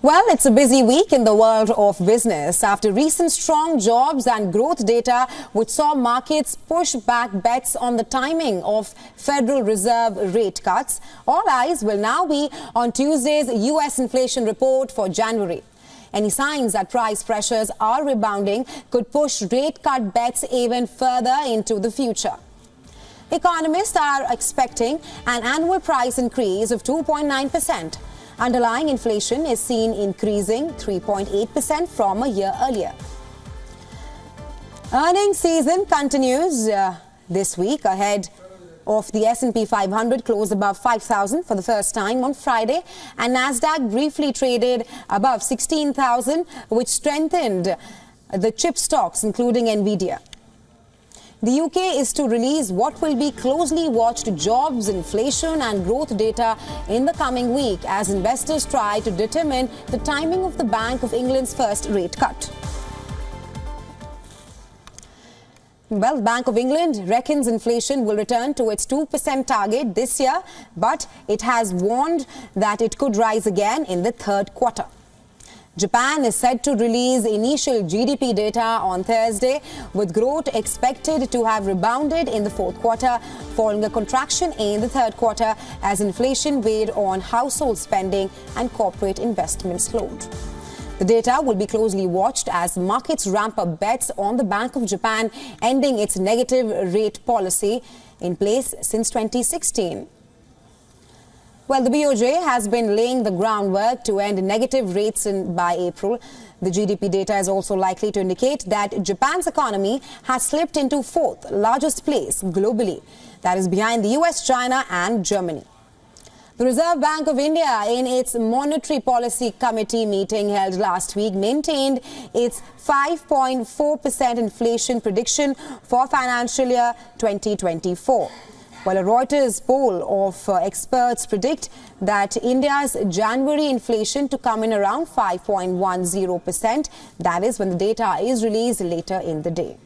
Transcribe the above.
Well, it's a busy week in the world of business after recent strong jobs and growth data which saw markets push back bets on the timing of Federal Reserve rate cuts. All eyes will now be on Tuesday's U.S. inflation report for January. Any signs that price pressures are rebounding could push rate cut bets even further into the future. Economists are expecting an annual price increase of 2.9%. Underlying inflation is seen increasing 3.8% from a year earlier. Earnings season continues this week ahead of the S&P 500 closed above 5,000 for the first time on Friday, and Nasdaq briefly traded above 16,000, which strengthened the chip stocks, including Nvidia. The UK is to release what will be closely watched jobs, inflation and growth data in the coming week as investors try to determine the timing of the Bank of England's first rate cut. Well, the Bank of England reckons inflation will return to its 2% target this year, but it has warned that it could rise again in the third quarter. Japan is set to release initial GDP data on Thursday, with growth expected to have rebounded in the fourth quarter following a contraction in the third quarter as inflation weighed on household spending and corporate investment slowed. The data will be closely watched as markets ramp up bets on the Bank of Japan ending its negative rate policy in place since 2016. Well, the BOJ has been laying the groundwork to end negative rates by April. The GDP data is also likely to indicate that Japan's economy has slipped into fourth largest place globally, that is behind the US, China and Germany. The Reserve Bank of India, in its Monetary Policy Committee meeting held last week, maintained its 5.4% inflation prediction for financial year 2024. While a Reuters poll of experts predict that India's January inflation to come in around 5.10%, that is when the data is released later in the day.